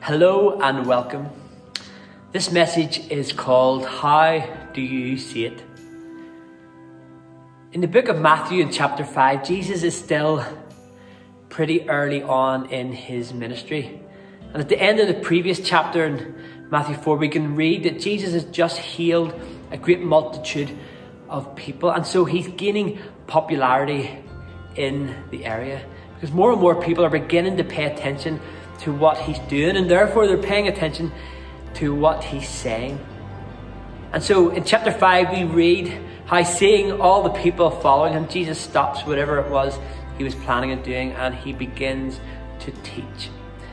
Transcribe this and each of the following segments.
Hello and welcome. This message is called How Do You See It? In the book of Matthew in chapter 5, Jesus is still pretty early on in his ministry. And at the end of the previous chapter in Matthew 4, we can read that Jesus has just healed a great multitude of people. And so he's gaining popularity in the area because more and more people are beginning to pay attention to what he's doing, and therefore they're paying attention to what he's saying. And so in chapter 5 we read how, seeing all the people following him, Jesus stops whatever it was he was planning on doing and he begins to teach.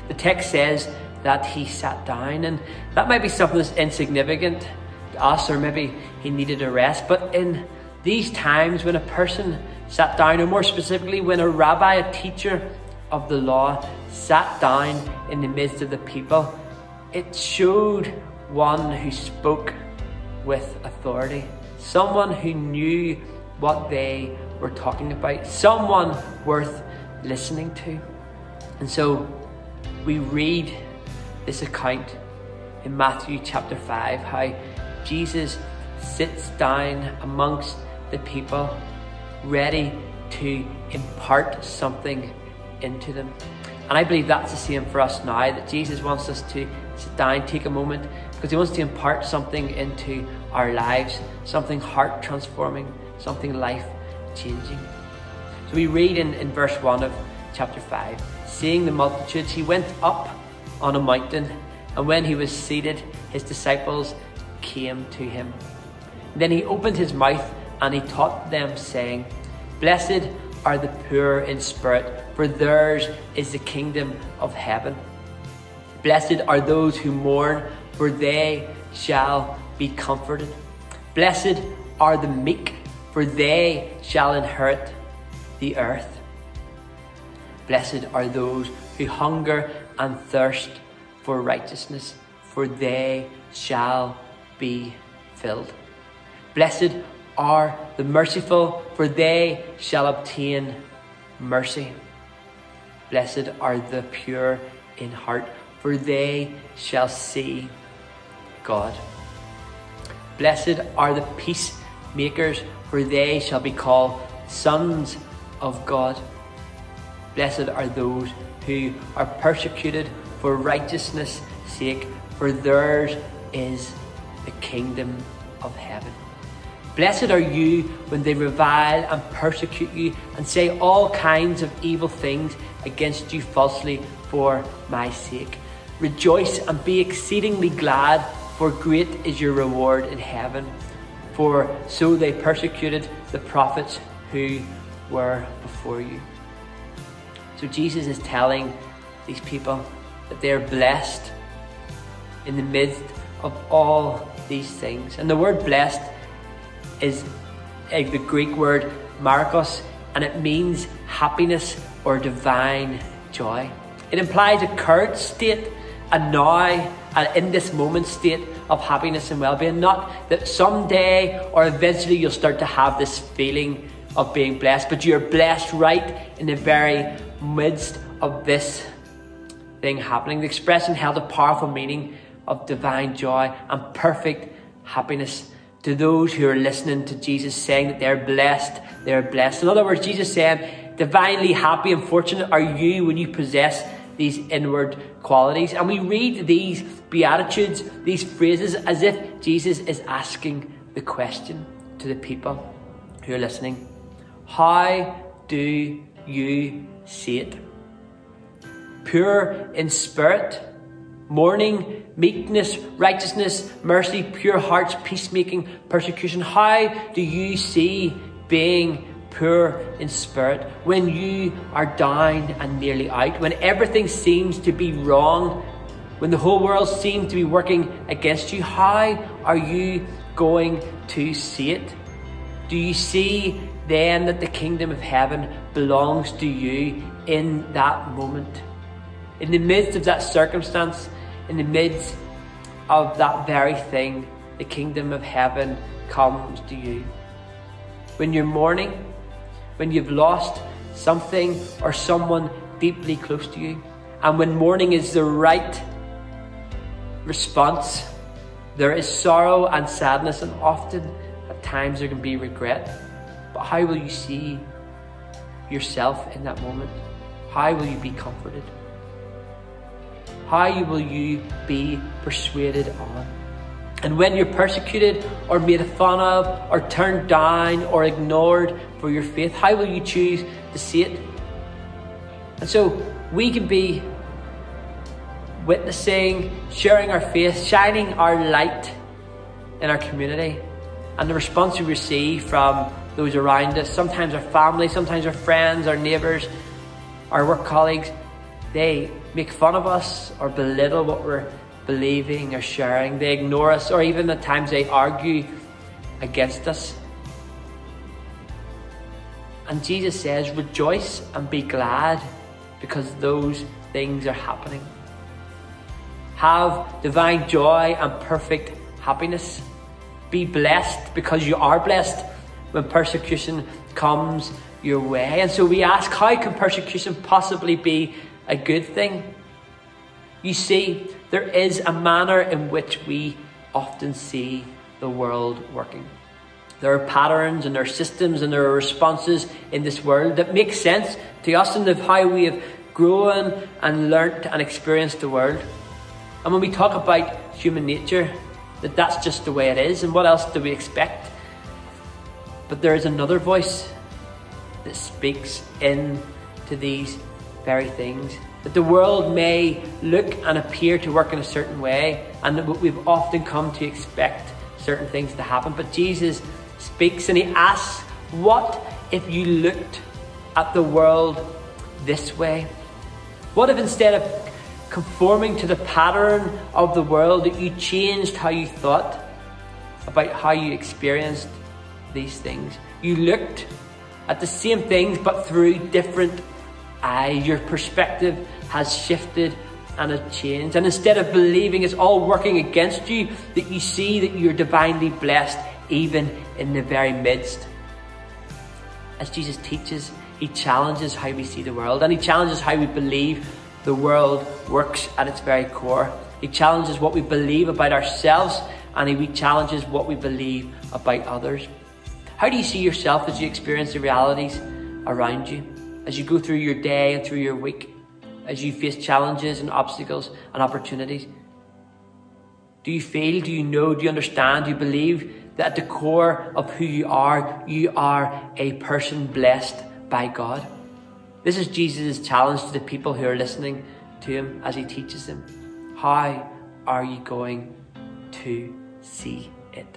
The text says that he sat down, and that might be something that's insignificant to us, or maybe he needed a rest. But in these times, when a person sat down, or more specifically when a rabbi, a teacher of the law, sat down in the midst of the people, it showed one who spoke with authority, someone who knew what they were talking about, someone worth listening to. And so we read this account in Matthew chapter 5, how Jesus sits down amongst the people, ready to impart something into them. And I believe that's the same for us now, that Jesus wants us to sit down, take a moment, because he wants to impart something into our lives, something heart transforming, something life changing. So we read in verse 1 of chapter 5, seeing the multitudes, he went up on a mountain, and when he was seated, his disciples came to him. Then he opened his mouth and he taught them, saying, "Blessed are the poor in spirit, for theirs is the kingdom of heaven. Blessed are those who mourn, for they shall be comforted. Blessed are the meek, for they shall inherit the earth. Blessed are those who hunger and thirst for righteousness, for they shall be filled. Blessed are the merciful, for they shall obtain mercy. Blessed are the pure in heart, for they shall see God. Blessed are the peacemakers, for they shall be called sons of God. Blessed are those who are persecuted for righteousness' sake, for theirs is the kingdom of heaven. Blessed are you when they revile and persecute you and say all kinds of evil things against you falsely for my sake. Rejoice and be exceedingly glad, for great is your reward in heaven. For so they persecuted the prophets who were before you." So Jesus is telling these people that they are blessed in the midst of all these things. And the word blessed is the Greek word marikos, and it means happiness or divine joy. It implies a current state, a now and in this moment state of happiness and well-being. Not that someday or eventually you'll start to have this feeling of being blessed, but you're blessed right in the very midst of this thing happening. The expression held a powerful meaning of divine joy and perfect happiness to those who are listening to Jesus saying that they're blessed, they're blessed. In other words, Jesus saying, divinely happy and fortunate are you when you possess these inward qualities. And we read these beatitudes, these phrases, as if Jesus is asking the question to the people who are listening. How do you see it? Pure in spirit, mourning, meekness, righteousness, mercy, pure hearts, peacemaking, persecution. How do you see being poor in spirit when you are down and nearly out, when everything seems to be wrong, when the whole world seems to be working against you? How are you going to see it? Do you see then that the kingdom of heaven belongs to you in that moment? In the midst of that circumstance, in the midst of that very thing, the kingdom of heaven comes to you. When you're mourning, when you've lost something or someone deeply close to you, and when mourning is the right response. There is sorrow and sadness, and often at times there can be regret. But how will you see yourself in that moment? How will you be comforted? How will you be persuaded on? And when you're persecuted or made fun of or turned down or ignored for your faith, how will you choose to see it? And so we can be witnessing, sharing our faith, shining our light in our community. And the response we receive from those around us, sometimes our family, sometimes our friends, our neighbours, our work colleagues, they make fun of us or belittle what we're believing or sharing. They ignore us, or even at times they argue against us. And Jesus says, rejoice and be glad, because those things are happening. Have divine joy and perfect happiness. Be blessed, because you are blessed when persecution comes your way. And so we ask, how can persecution possibly be a good thing? You see, there is a manner in which we often see the world working. There are patterns and there are systems and there are responses in this world that make sense to us and of how we have grown and learnt and experienced the world. And when we talk about human nature, that's just the way it is, and what else do we expect? But there is another voice that speaks into these very things. That the world may look and appear to work in a certain way, and that we've often come to expect certain things to happen. But Jesus speaks and he asks, what if you looked at the world this way? What if instead of conforming to the pattern of the world, that you changed how you thought about how you experienced these things? You looked at the same things but through different eyes. Your perspective has shifted and has changed, and instead of believing it's all working against you, that you see that you're divinely blessed even in the very midst. As Jesus teaches, he challenges how we see the world, and he challenges how we believe the world works at its very core. He challenges what we believe about ourselves, and he challenges what we believe about others. How do you see yourself as you experience the realities around you? As you go through your day and through your week, as you face challenges and obstacles and opportunities? Do you feel, do you know, do you understand, do you believe that at the core of who you are a person blessed by God? This is Jesus' challenge to the people who are listening to him as he teaches them. How are you going to see it?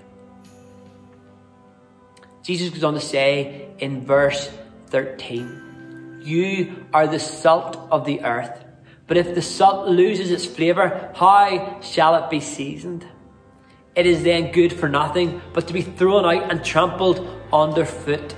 Jesus goes on to say in verse 13, you are the salt of the earth, but if the salt loses its flavour, how shall it be seasoned? It is then good for nothing, but to be thrown out and trampled underfoot.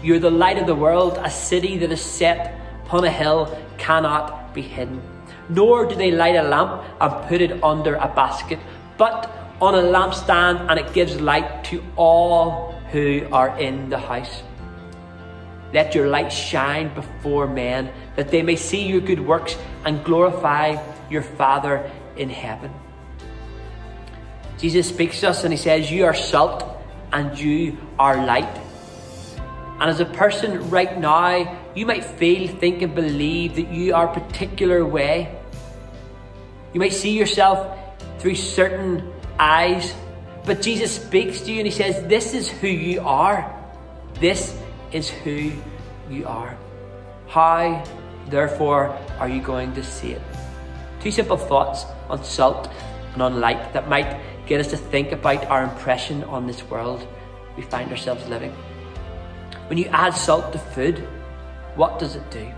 You're the light of the world. A city that is set upon a hill cannot be hidden. Nor do they light a lamp and put it under a basket, but on a lampstand, and it gives light to all who are in the house. Let your light shine before men, that they may see your good works and glorify your Father in heaven. Jesus speaks to us and he says, you are salt and you are light. And as a person right now, you might feel, think and believe that you are a particular way. You might see yourself through certain eyes, but Jesus speaks to you and he says, this is who you are. This is who you are. How, therefore, are you going to see it? Two simple thoughts on salt and on light that might get us to think about our impression on this world we find ourselves living. When you add salt to food, what does it do?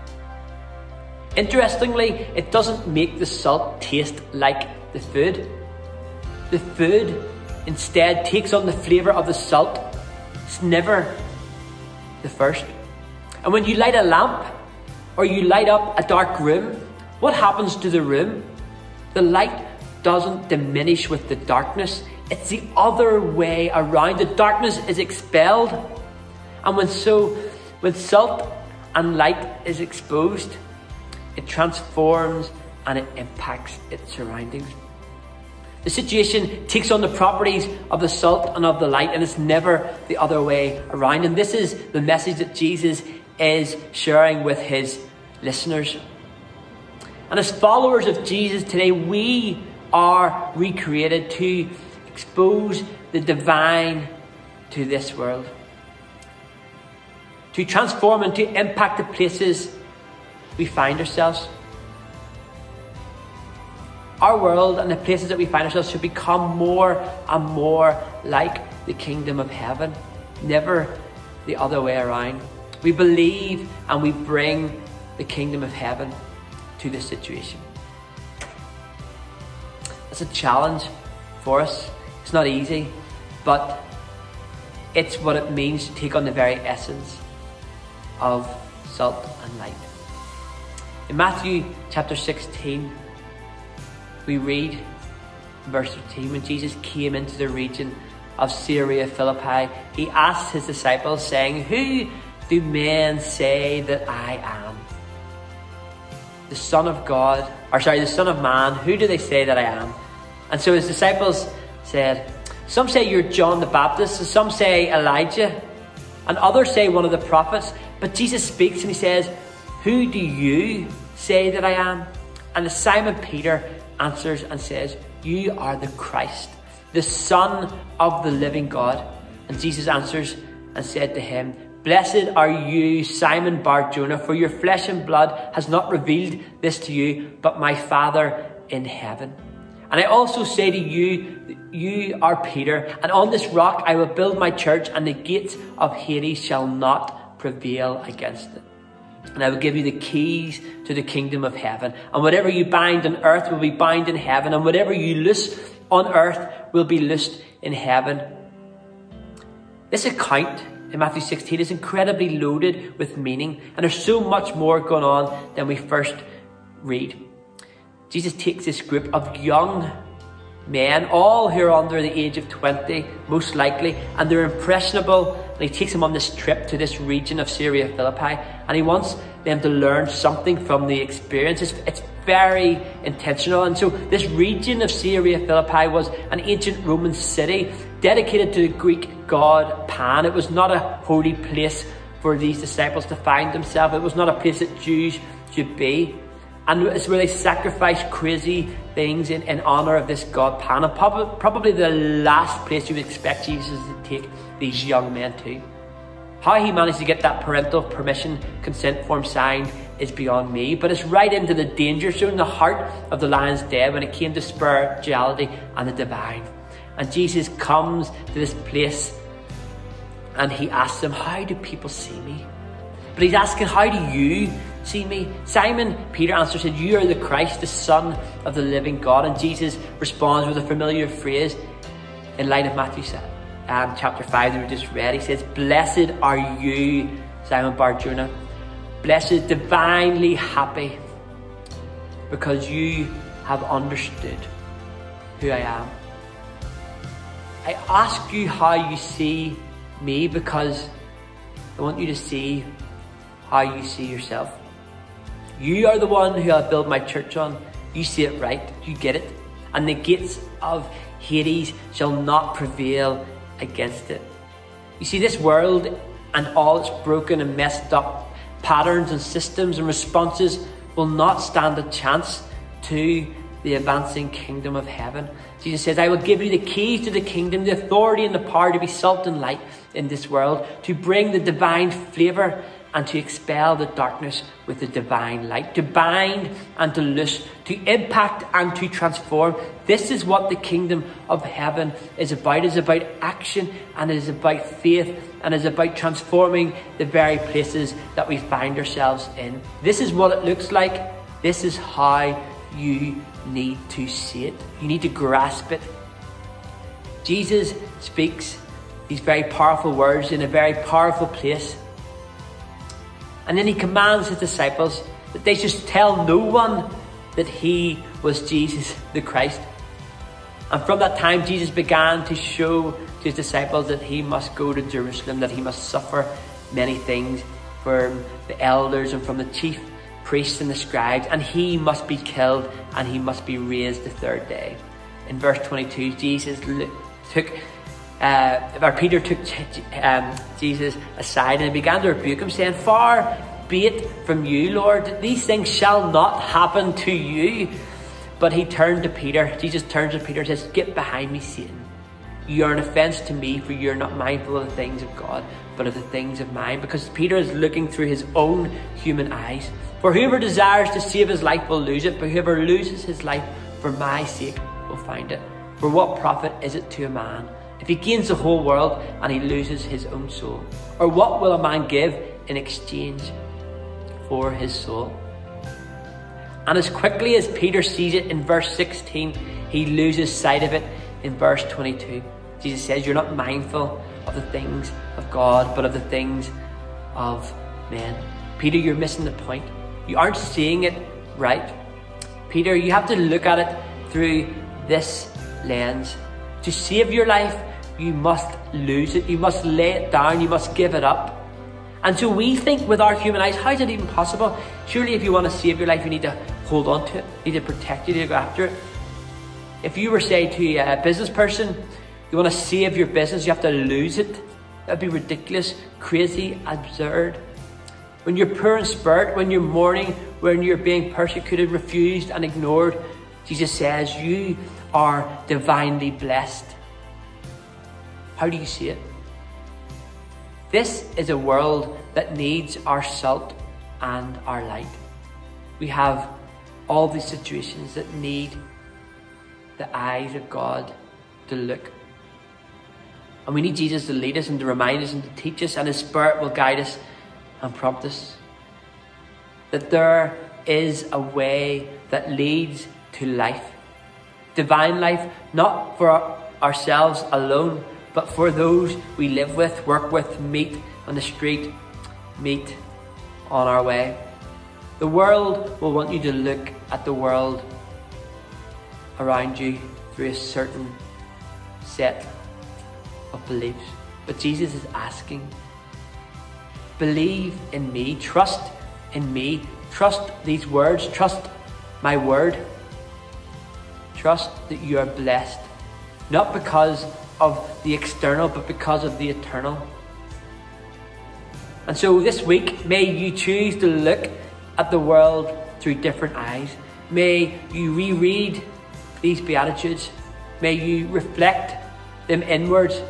Interestingly, it doesn't make the salt taste like the food. The food instead takes on the flavour of the salt. It's never the first. And when you light a lamp or you light up a dark room, what happens to the room? The light doesn't diminish with the darkness. It's the other way around. The darkness is expelled. And when salt and light is exposed, it transforms and it impacts its surroundings. The situation takes on the properties of the salt and of the light, and it's never the other way around. And this is the message that Jesus is sharing with his listeners. And as followers of Jesus today, we are recreated to expose the divine to this world, to transform and to impact the places we find ourselves. Our world and the places that we find ourselves should become more and more like the kingdom of heaven, never the other way around. We believe and we bring the kingdom of heaven to this situation. It's a challenge for us. It's not easy, but it's what it means to take on the very essence of salt and light. In Matthew chapter 16, we read in verse 13, when Jesus came into the region of Caesarea Philippi, he asked his disciples, saying, "Who do men say that I am? The Son of God, the Son of Man, who do they say that I am?" And so his disciples said, "Some say you're John the Baptist, and some say Elijah, and others say one of the prophets." But Jesus speaks and he says, "Who do you say that I am?" And Simon Peter answers and says, "You are the Christ, the Son of the living God." And Jesus answers and said to him, "Blessed are you, Simon Bar-Jonah, for your flesh and blood has not revealed this to you, but my Father in heaven. And I also say to you, you are Peter, and on this rock I will build my church, and the gates of Hades shall not prevail against it. And I will give you the keys to the kingdom of heaven. And whatever you bind on earth will be bound in heaven, and whatever you loose on earth will be loosed in heaven." This account in Matthew 16 is incredibly loaded with meaning, and there's so much more going on than we first read. Jesus takes this group of young men, all who are under the age of 20, most likely, and they're impressionable, and he takes them on this trip to this region of Caesarea Philippi, and he wants them to learn something from the experience. It's very intentional. And so this region of Caesarea Philippi was an ancient Roman city dedicated to the Greek god Pan. It was not a holy place for these disciples to find themselves. It was not a place that Jews should be. And it's where they sacrificed crazy things in honor of this god Pan. And probably the last place you would expect Jesus to take these young men to. How he managed to get that parental permission consent form signed is beyond me. But it's right into the danger zone, the heart of the lion's den, when it came to spirituality and the divine. And Jesus comes to this place and he asks them, "How do people see me?" But he's asking, "How do you see me?" Simon Peter answers, said, "You are the Christ, the Son of the living God." And Jesus responds with a familiar phrase in light of Matthew chapter 5 that we just read. He says, "Blessed are you, Simon Bar-Jonah. Blessed, divinely happy, because you have understood who I am. I ask you how you see me because I want you to see how you see yourself. You are the one who I'll build my church on. You see it right. You get it. And the gates of Hades shall not prevail against it." You see, this world and all its broken and messed up patterns and systems and responses will not stand a chance to the advancing kingdom of heaven. Jesus says, "I will give you the keys to the kingdom, the authority and the power to be salt and light in this world, to bring the divine flavor and to expel the darkness with the divine light, to bind and to loose, to impact and to transform." This is what the kingdom of heaven is about. It's about action, and it is about faith, and it is about transforming the very places that we find ourselves in. This is what it looks like. This is how you need to see it. You need to grasp it. Jesus speaks these very powerful words in a very powerful place. And then he commands his disciples that they should tell no one that he was Jesus the Christ. And from that time, Jesus began to show to his disciples that he must go to Jerusalem, that he must suffer many things from the elders and from the chief priests and the scribes, and he must be killed and he must be raised the third day. in verse 22, Peter took Jesus aside and began to rebuke him, saying, "Far be it from you, Lord, these things shall not happen to you." But he turned to Peter. Jesus turns to Peter and says, "Get behind me, Satan. You are an offense to me, for you're not mindful of the things of God, but of the things of mine." Because Peter is looking through his own human eyes. "For whoever desires to save his life will lose it, but whoever loses his life for my sake will find it. For what profit is it to a man if he gains the whole world and he loses his own soul? Or what will a man give in exchange for his soul?" And as quickly as Peter sees it in verse 16, he loses sight of it in verse 22. Jesus says, "You're not mindful of the things of God, but of the things of men." Peter, you're missing the point. You aren't seeing it right. Peter, you have to look at it through this lens. To save your life, you must lose it. You must lay it down. You must give it up. And so we think with our human eyes, how is it even possible? Surely if you want to save your life, you need to hold on to it. You need to protect it. You need to go after it. If you were, say, to a business person, you want to save your business, you have to lose it. That would be ridiculous, crazy, absurd. When you're poor in spirit, when you're mourning, when you're being persecuted, refused and ignored, Jesus says you are divinely blessed. How do you see it? This is a world that needs our salt and our light. We have all these situations that need the eyes of God to look. And we need Jesus to lead us and to remind us and to teach us, and His Spirit will guide us and prompt us. That there is a way that leads to life. Divine life, not for ourselves alone, but for those we live with, work with, meet on the street, meet on our way. The world will want you to look at the world around you through a certain set of beliefs. But Jesus is asking, believe in me, trust in me, trust these words, trust my word. Trust that you are blessed, not because of the external, but because of the eternal. And so this week, may you choose to look at the world through different eyes. May you reread these Beatitudes. May you reflect them inwards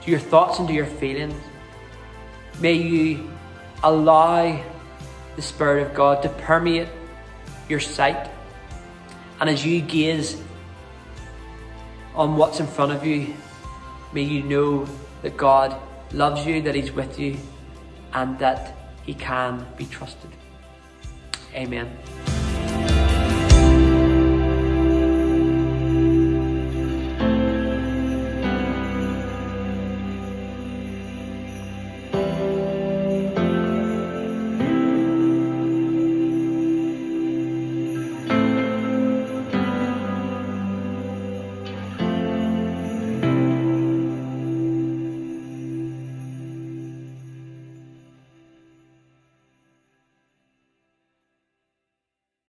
to your thoughts and to your feelings. May you allow the Spirit of God to permeate your sight. And as you gaze on what's in front of you, may you know that God loves you, that He's with you, and that He can be trusted. Amen.